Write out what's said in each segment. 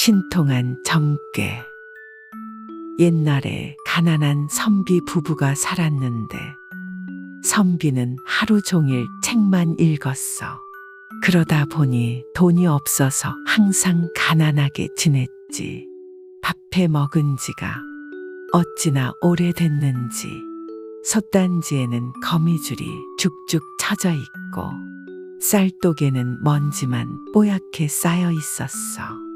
신통한 점괘. 옛날에 가난한 선비 부부가 살았는데 선비는 하루 종일 책만 읽었어. 그러다 보니 돈이 없어서 항상 가난하게 지냈지. 밥해 먹은 지가 어찌나 오래됐는지 솥단지에는 거미줄이 쭉쭉 쳐져 있고 쌀독에는 먼지만 뽀얗게 쌓여 있었어.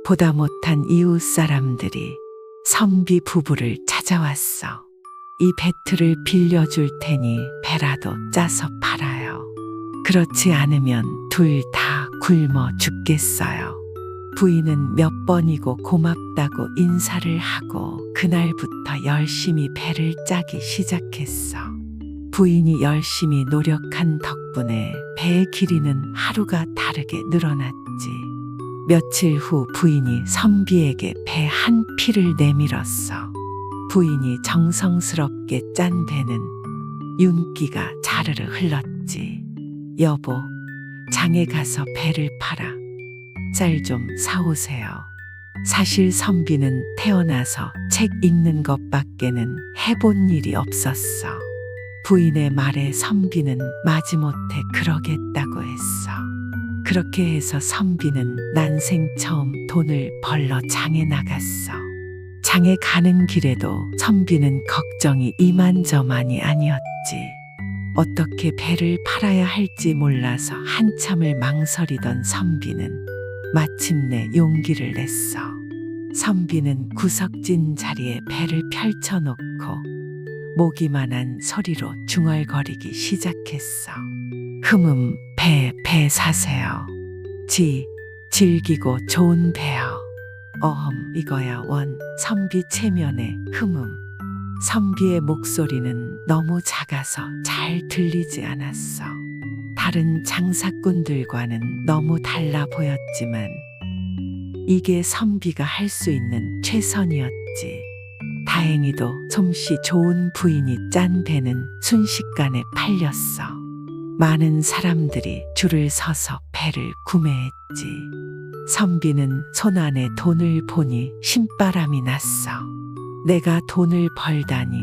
보다 못한 이웃 사람들이 선비 부부를 찾아왔어. 이 배틀을 빌려줄 테니 배라도 짜서 팔아요. 그렇지 않으면 둘 다 굶어 죽겠어요. 부인은 몇 번이고 고맙다고 인사를 하고 그날부터 열심히 배를 짜기 시작했어. 부인이 열심히 노력한 덕분에 배의 길이는 하루가 다르게 늘어났지. 며칠 후 부인이 선비에게 배 한 피를 내밀었어. 부인이 정성스럽게 짠 배는 윤기가 자르르 흘렀지. 여보, 장에 가서 배를 팔아 쌀 좀 사오세요. 사실 선비는 태어나서 책 읽는 것밖에는 해본 일이 없었어. 부인의 말에 선비는 마지못해 그러겠다고 했어. 그렇게 해서 선비는 난생 처음 돈을 벌러 장에 나갔어. 장에 가는 길에도 선비는 걱정이 이만저만이 아니었지. 어떻게 배를 팔아야 할지 몰라서 한참을 망설이던 선비는 마침내 용기를 냈어. 선비는 구석진 자리에 배를 펼쳐놓고 모기만한 소리로 중얼거리기 시작했어. 배 사세요. 질기고 좋은 배요. 이거야 원. 선비 체면에 선비의 목소리는 너무 작아서 잘 들리지 않았어. 다른 장사꾼들과는 너무 달라 보였지만 이게 선비가 할 수 있는 최선이었지. 다행히도 솜씨 좋은 부인이 짠 배는 순식간에 팔렸어. 많은 사람들이 줄을 서서 배를 구매했지. 선비는 손안에 돈을 보니 신바람이 났어. 내가 돈을 벌다니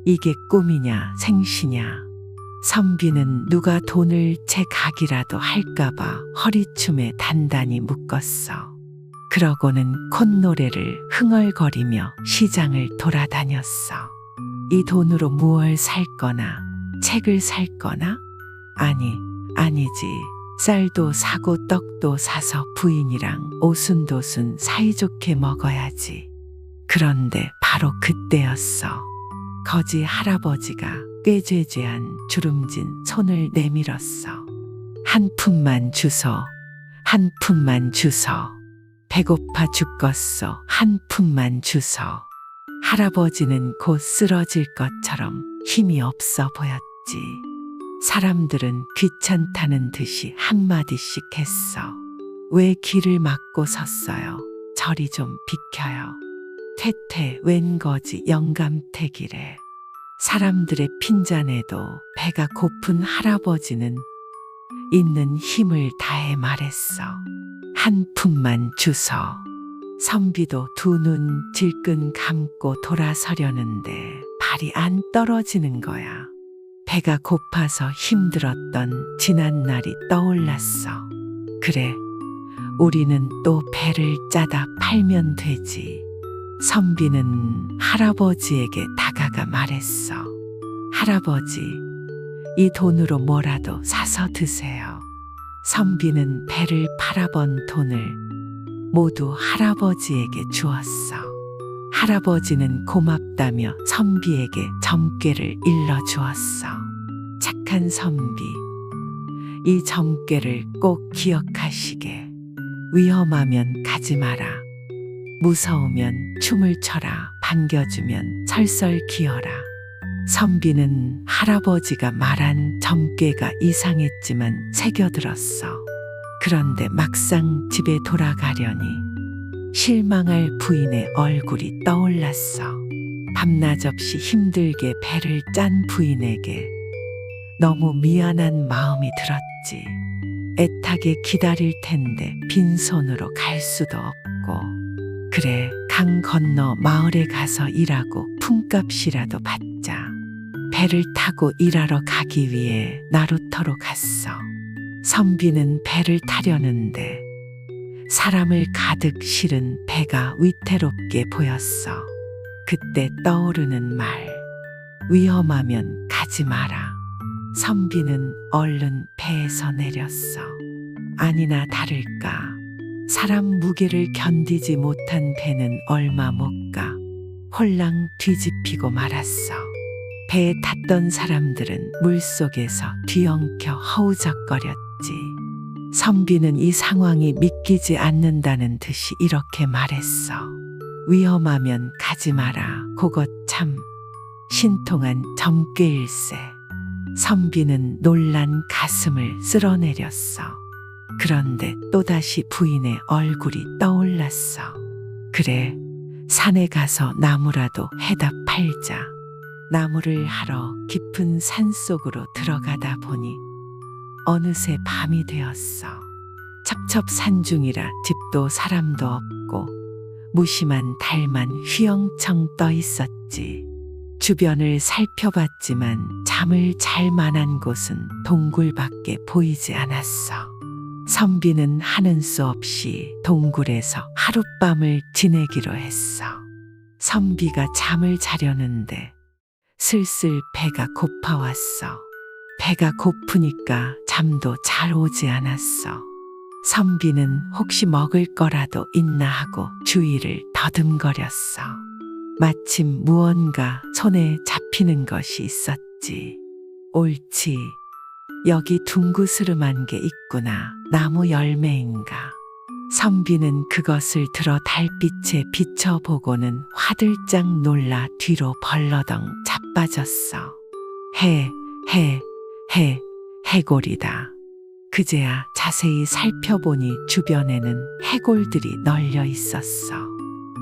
이게 꿈이냐 생시냐. 선비는 누가 돈을 제 각이라도 할까봐 허리춤에 단단히 묶었어. 그러고는 콧노래를 흥얼거리며 시장을 돌아다녔어. 이 돈으로 무얼 살 거나 책을 살 거나? 아니지. 쌀도 사고 떡도 사서 부인이랑 오순도순 사이좋게 먹어야지. 그런데 바로 그때였어. 거지 할아버지가 꾀죄죄한 주름진 손을 내밀었어. 한 푼만 주소. 배고파 죽겠소. 한 푼만 주소. 할아버지는 곧 쓰러질 것처럼 힘이 없어 보였지. 사람들은 귀찮다는 듯이 한마디씩 했어. 왜 길을 막고 섰어요? 저리 좀 비켜요. 퇴퇴 웬 거지 영감택이래. 사람들의 핀잔에도 배가 고픈 할아버지는 있는 힘을 다해 말했어. 한 푼만 주소. 선비도 두 눈 질끈 감고 돌아서려는데 발이 안 떨어지는 거야. 배가 고파서 힘들었던 지난 날이 떠올랐어. 그래, 우리는 또 배를 짜다 팔면 되지. 선비는 할아버지에게 다가가 말했어. 할아버지, 이 돈으로 뭐라도 사서 드세요. 선비는 배를 팔아번 돈을 모두 할아버지에게 주었어. 할아버지는 고맙다며 선비에게 점괘를 일러주었어. 착한 선비, 이 점괘를 꼭 기억하시게. 위험하면 가지 마라. 무서우면 춤을 춰라. 반겨주면 설설 기어라. 선비는 할아버지가 말한 점괘가 이상했지만 새겨들었어. 그런데 막상 집에 돌아가려니 실망할 부인의 얼굴이 떠올랐어. 밤낮 없이 힘들게 배를 짠 부인에게 너무 미안한 마음이 들었지. 애타게 기다릴 텐데 빈손으로 갈 수도 없고 하고, 그래, 강 건너 마을에 가서 일하고 품값이라도 받자. 배를 타고 일하러 가기 위해 나루터로 갔어. 선비는 배를 타려는데 사람을 가득 실은 배가 위태롭게 보였어. 그때 떠오르는 말, 위험하면 가지 마라. 선비는 얼른 배에서 내렸어. 아니나 다를까, 사람 무게를 견디지 못한 배는 얼마 못 가 홀랑 뒤집히고 말았어. 배에 탔던 사람들은 물속에서 뒤엉켜 허우적거렸지. 선비는 이 상황이 믿기지 않는다는 듯이 이렇게 말했어. 위험하면 가지 마라. 그것 참 신통한 점괘일세. 선비는 놀란 가슴을 쓸어내렸어. 그런데 또다시 부인의 얼굴이 떠올랐어. 그래, 산에 가서 나무라도 해다 팔자. 나무를 하러 깊은 산속으로 들어가다 보니 어느새 밤이 되었어. 첩첩산중이라 집도 사람도 없고 무심한 달만 휘영청 떠 있었지. 주변을 살펴봤지만 잠을 잘 만한 곳은 동굴밖에 보이지 않았어. 선비는 하는 수 없이 동굴에서 하룻밤을 지내기로 했어. 선비가 잠을 자려는데 슬슬 배가 고파왔어. 배가 고프니까 잠도 잘 오지 않았어. 선비는 혹시 먹을 거라도 있나 하고 주위를 더듬거렸어. 마침 무언가 손에 잡히는 것이 있었지. 옳지, 여기 둥그스름한 게 있구나. 나무 열매인가. 선비는 그것을 들어 달빛에 비춰보고는 화들짝 놀라 뒤로 벌러덩 자빠졌어. 해골이다. 그제야 자세히 살펴보니 주변에는 해골들이 널려 있었어.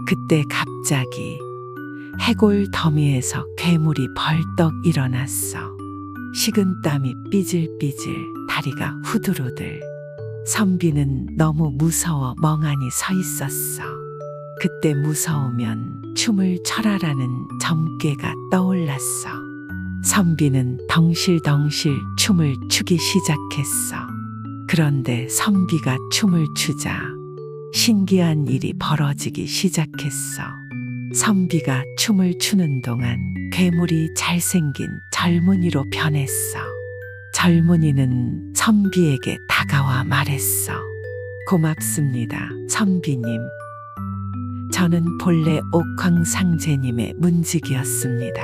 그때 갑자기 해골 더미에서 괴물이 벌떡 일어났어. 식은땀이 삐질삐질, 다리가 후들후들. 선비는 너무 무서워 멍하니 서 있었어. 그때 무서우면 춤을 춰라라는 점괘가 떠올랐어. 선비는 덩실덩실 춤을 추기 시작했어. 그런데 선비가 춤을 추자 신기한 일이 벌어지기 시작했어. 선비가 춤을 추는 동안 괴물이 잘생긴 젊은이로 변했어. 젊은이는 선비에게 다가와 말했어. 고맙습니다, 선비님. 저는 본래 옥황상제님의 문직이었습니다.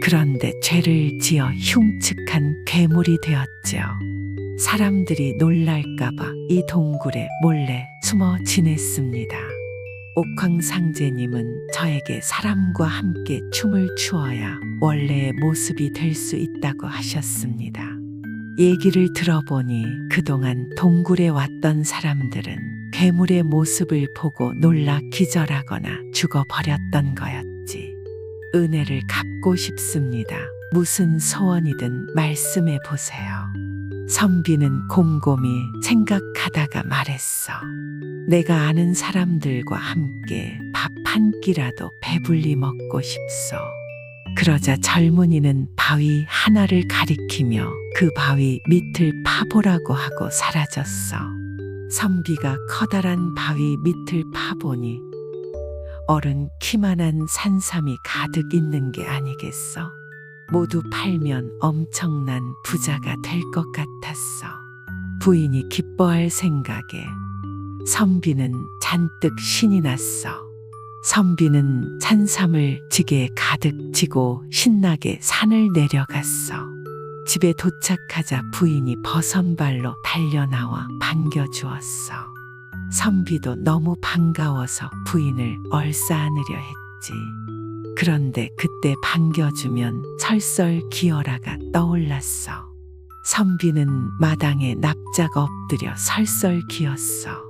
그런데 죄를 지어 흉측한 괴물이 되었죠. 사람들이 놀랄까봐 이 동굴에 몰래 숨어 지냈습니다. 옥황상제님은 저에게 사람과 함께 춤을 추어야 원래의 모습이 될 수 있다고 하셨습니다. 얘기를 들어보니 그동안 동굴에 왔던 사람들은 괴물의 모습을 보고 놀라 기절하거나 죽어버렸던 거였지. 은혜를 갚고 싶습니다. 무슨 소원이든 말씀해 보세요. 선비는 곰곰이 생각하다가 말했어. 내가 아는 사람들과 함께 밥 한 끼라도 배불리 먹고 싶소. 그러자 젊은이는 바위 하나를 가리키며 그 바위 밑을 파보라고 하고 사라졌어. 선비가 커다란 바위 밑을 파보니 어른 키만한 산삼이 가득 있는 게 아니겠어? 모두 팔면 엄청난 부자가 될 것 같았어. 부인이 기뻐할 생각에 선비는 잔뜩 신이 났어. 선비는 산삼을 지게에 가득 지고 신나게 산을 내려갔어. 집에 도착하자 부인이 버선발로 달려나와 반겨주었어. 선비도 너무 반가워서 부인을 얼싸안으려 했지. 그런데 그때 반겨주면 설설 기어라가 떠올랐어. 선비는 마당에 납작 엎드려 설설 기었어.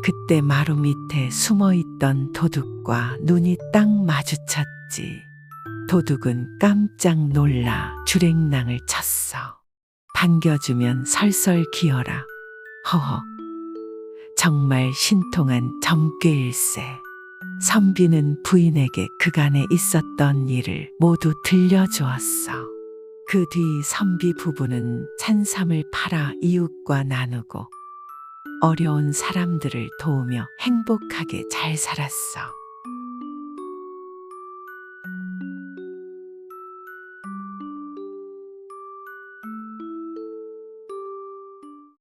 그때 마루 밑에 숨어있던 도둑과 눈이 딱 마주쳤지. 도둑은 깜짝 놀라 주랭랑을 쳤어. 반겨주면 설설 기어라. 허허. 정말 신통한 점괘일세. 선비는 부인에게 그간에 있었던 일을 모두 들려주었어. 그 뒤 선비 부부는 산삼을 팔아 이웃과 나누고 어려운 사람들을 도우며 행복하게 잘 살았어.